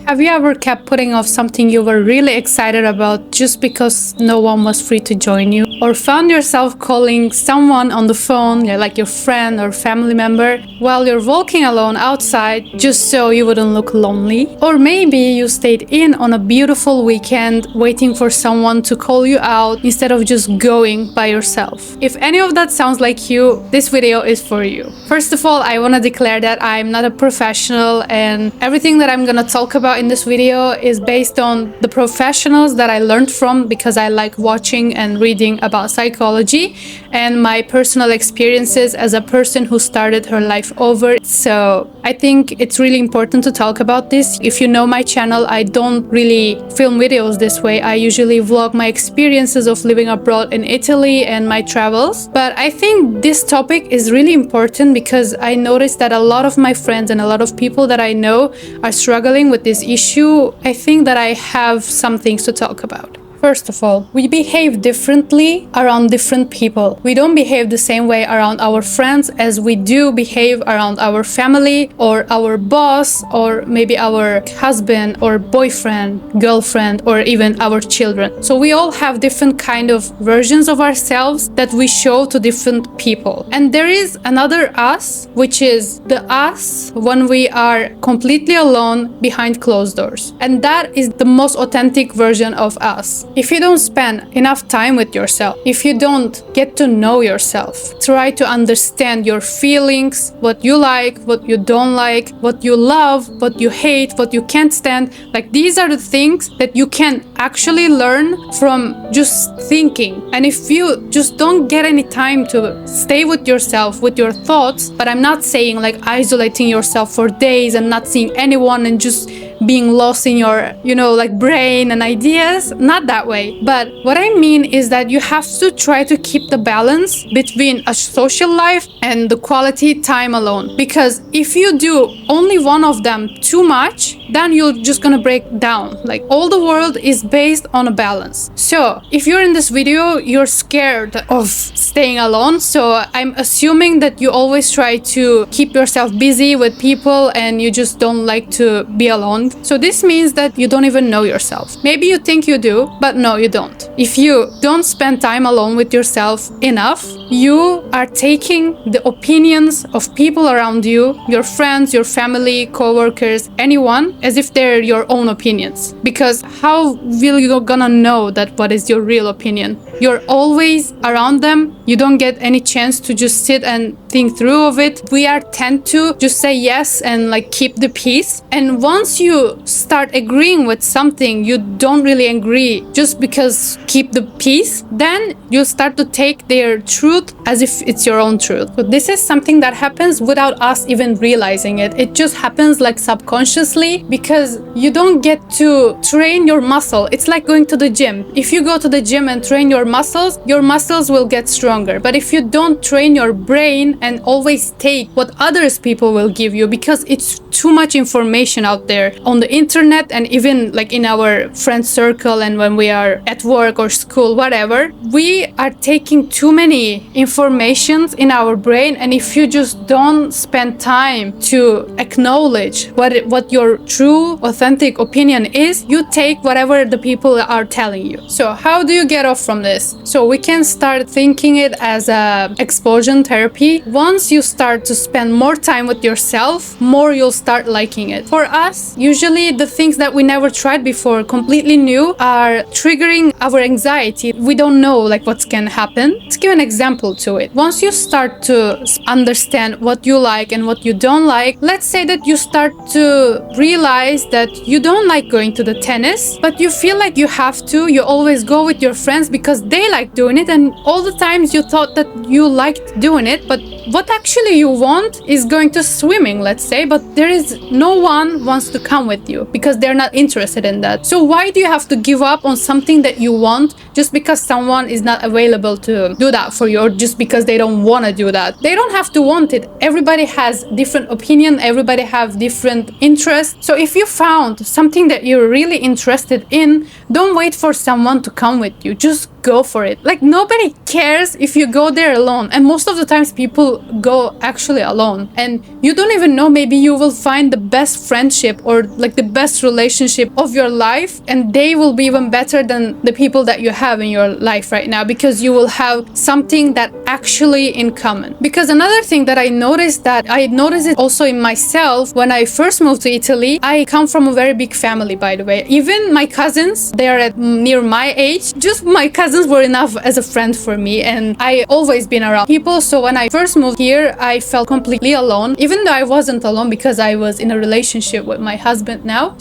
Have you ever kept putting off something you were really excited about just because no one was free to join you? Or found yourself calling someone on the phone, like your friend or family member, while you're walking alone outside just so you wouldn't look lonely? Or maybe you stayed in on a beautiful weekend waiting for someone to call you out instead of just going by yourself. If any of that sounds like you, this video is for you. First of all, I want to declare that I'm not a professional, and everything that I'm gonna talk about in this video is based on the professionals that I learned from because I like watching and reading about psychology, and my personal experiences as a person who started her life over. So I think it's really important to talk about this. If you know my channel, I don't really film videos this way. I usually vlog my experiences of living abroad in Italy and my travels. But I think this topic is really important because I noticed that a lot of my friends and a lot of people that I know are struggling with this issue. I think that I have some things to talk about. First of all, we behave differently around different people. We don't behave the same way around our friends as we do behave around our family or our boss or maybe our husband or boyfriend, girlfriend, or even our children. So we all have different kind of versions of ourselves that we show to different people. And there is another us, which is the us when we are completely alone behind closed doors. And that is the most authentic version of us. If you don't spend enough time with yourself, if you don't get to know yourself, try to understand your feelings, what you like, what you don't like, what you love, what you hate, what you can't stand, like these are the things that you can actually learn from just thinking. And if you just don't get any time to stay with yourself, with your thoughts, but I'm not saying like isolating yourself for days and not seeing anyone and just being lost in your, like brain and ideas, not that way. But what I mean is that you have to try to keep the balance between a social life and the quality time alone. Because if you do only one of them too much, then you're just gonna break down. Like all the world is based on a balance. So if you're in this video, you're scared of staying alone. So I'm assuming that you always try to keep yourself busy with people and you just don't like to be alone. So this means that you don't even know yourself. Maybe you think you do, but no, you don't. If you don't spend time alone with yourself enough, you are taking the opinions of people around you, your friends, your family, co-workers, anyone, as if they're your own opinions. Because how will you gonna know that what is your real opinion? You're always around them. You don't get any chance to just sit and think through of it. We are tend to just say yes and like keep the peace. And once you start agreeing with something you don't really agree just because keep the peace, then you start to take their truth as if it's your own truth. So this is something that happens without us even realizing it. It just happens like subconsciously because you don't get to train your muscle. It's like going to the gym. If you go to the gym and train your muscles will get stronger. But if you don't train your brain and always take what others people will give you, because it's too much information out there on the internet and even like in our friend circle and when we are at work or school, whatever, we are taking too many informations in our brain. And if you just don't spend time to acknowledge what your true authentic opinion is, you take whatever the people are telling you. So how do you get off from this? So we can start thinking it as a exposure therapy. Once you start to spend more time with yourself, more you'll start liking it. For us, usually the things that we never tried before, completely new, are triggering our anxiety. We don't know like what's gonna happen. Let's give an example to it. Once you start to understand what you like and what you don't like, let's say that you start to realize that you don't like going to the tennis, but you feel like you have to. You always go with your friends because they like doing it, and all the times you thought that you liked doing it, but what actually you want is going to swimming, let's say, but there is no one wants to come with you because they're not interested in that. So why do you have to give up on something that you want just because someone is not available to do that for you, or just because they don't want to do that? They don't have to want it. Everybody has different opinion, everybody have different interests. So if you found something that you're really interested in, don't wait for someone to come with you. Just go for it. Like nobody cares if you go there alone, and most of the times people will go actually alone. And you don't even know, maybe you will find the best friendship or like the best relationship of your life, and they will be even better than the people that you have in your life right now, because you will have something that actually in common. Because another thing that I noticed it also in myself when I first moved to Italy. I come from a very big family, by the way. Even my cousins, they are near my age. Just my cousins were enough as a friend for me, and I always been around people. So when I first moved here, I felt completely alone, even though I wasn't alone because I was in a relationship with my husband now.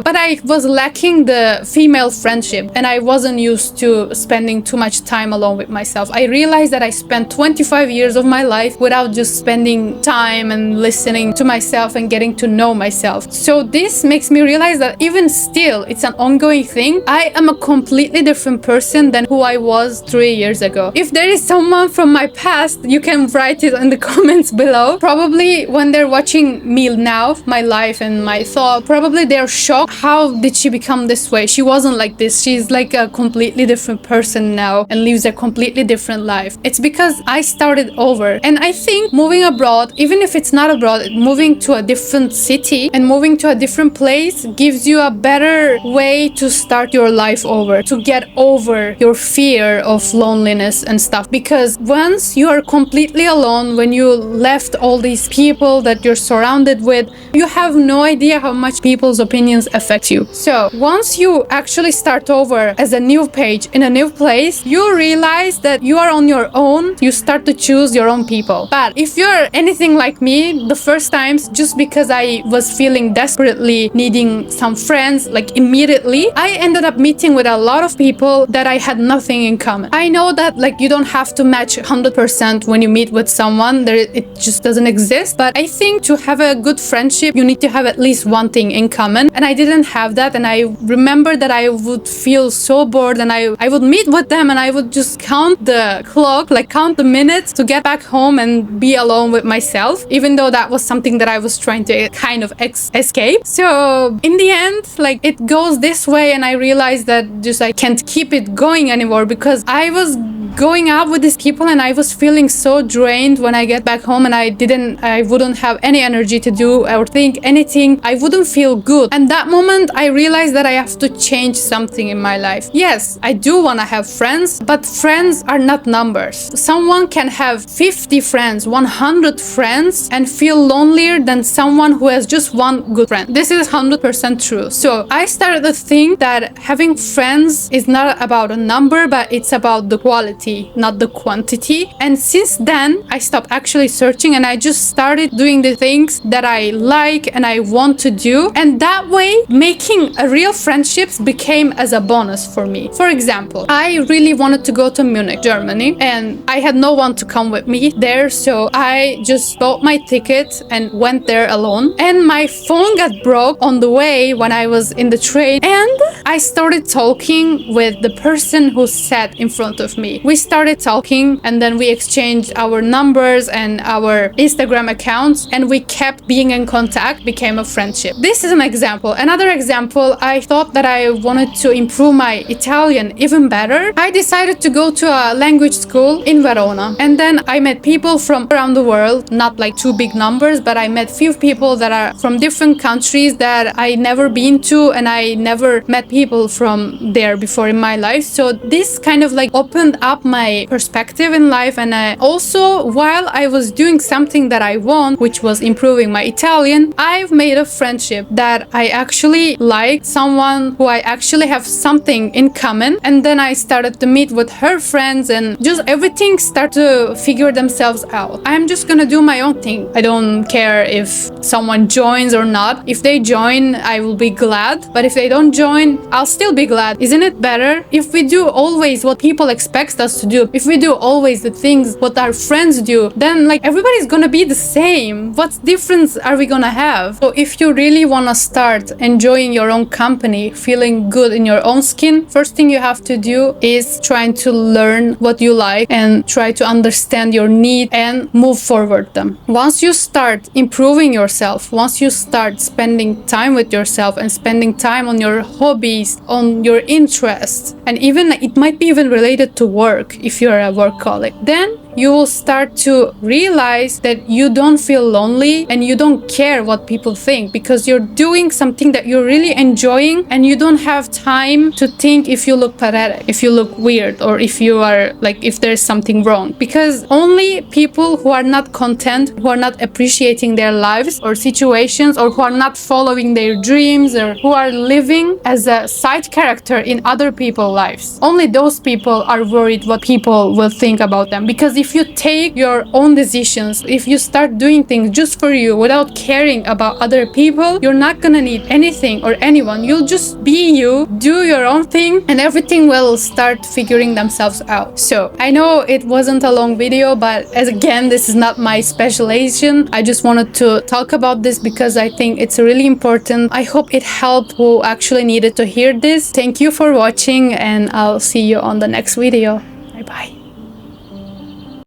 But I was lacking the female friendship, and I wasn't used to spending too much time alone with myself. I realized that I spent 25 years of my life without just spending time and listening to myself and getting to know myself. So this makes me realize that even still, it's an ongoing thing. I am a completely different person than who I was 3 years ago. If there is someone from my past, you can write it in the comments below. Probably when they're watching me now, my life and my thought, probably they're shocked. How did she become this way? She wasn't like this. She's like a completely different person now and lives a completely different life. It's because I started over. And I think moving abroad, even if it's not abroad, moving to a different city and moving to a different place gives you a better way to start your life over, to get over your fear of loneliness and stuff. Because once you are completely alone, when you left all these people that you're surrounded with, you have no idea how much people's opinions affect you. So once you actually start over as a new page in a new place, you realize that you are on your own. You start to choose your own people. But if you're anything like me, the first times, just because I was feeling desperately needing some friends, like immediately, I ended up meeting with a lot of people that I had nothing in common. I know that like you don't have to match 100% when you meet with someone. It just doesn't exist. But I think to have a good friendship, you need to have at least one thing in common. And I didn't have that. And I remember that I would feel so bored, and I would meet with them and I would just count the clock, like count the minutes to get back home and be alone with myself, even though that was something that I was trying to kind of escape. So in the end, like it goes this way, and I realized that just I can't keep it going anymore, because I was going out with these people and I was feeling so drained when I get back home, and I wouldn't have any energy to do or think anything. I wouldn't feel good. And that moment I realized that I have to change something in my life. Yes, I do want to have friends, but friends are not numbers. Someone can have 50 friends, 100 friends and feel lonelier than someone who has just one good friend. This is 100% true. So I started to think that having friends is not about a number, but it's about the quality, not the quantity. And since then, I stopped actually searching, and I just started doing the things that I like and I want to do. And that way, making a real friendships became as a bonus for me. For example, I really wanted to go to Munich, Germany, and I had no one to come with me there. So I just bought my ticket and went there alone. And my phone got broke on the way when I was in the train. And I started talking with the person who sat in front of me. We started talking, and then we exchanged our numbers and our Instagram accounts, and we kept being in contact, became a friendship. This is an example. Another example, I thought that I wanted to improve my Italian even better. I decided to go to a language school in Verona, and then I met people from around the world, not like two big numbers, but I met few people that are from different countries that I never been to, and I never met people from there before in my life. So this kind of like opened up my perspective in life. And I also, while I was doing something that I want, which was improving my Italian, I've made a friendship that I actually like, someone who I actually have something in common. And then I started to meet with her friends, and just everything started to figure themselves out. I'm just gonna do my own thing. I don't care if someone joins or not. If they join, I will be glad. But if they don't join, I'll still be glad. Isn't it better if we do always what people expect us to do? If we do always the things what our friends do, then like everybody's gonna be the same. What difference are we gonna have? So if you really wanna start enjoying your own company, feeling good in your own skin, first thing you have to do is trying to learn what you like and try to understand your need and move forward them. Once you start improving yourself, once you start spending time with yourself and spending time on your hobbies, on your interests, and even it might be even related to work if you're a workaholic, then you will start to realize that you don't feel lonely and you don't care what people think, because you're doing something that you're really enjoying, and you don't have time to think if you look pathetic, if you look weird, or if you are like, if there's something wrong. Because only people who are not content, who are not appreciating their lives or situations, or who are not following their dreams, or who are living as a side character in other people's lives, only those people are worried what people will think about them. Because if you take your own decisions, if you start doing things just for you without caring about other people, you're not gonna need anything or anyone. You'll just be you, do your own thing, and everything will start figuring themselves out. So I know it wasn't a long video, but as again, this is not my specialization. I just wanted to talk about this because I think it's really important. I hope it helped who actually needed to hear this. Thank you for watching, and I'll see you on the next video. Bye bye.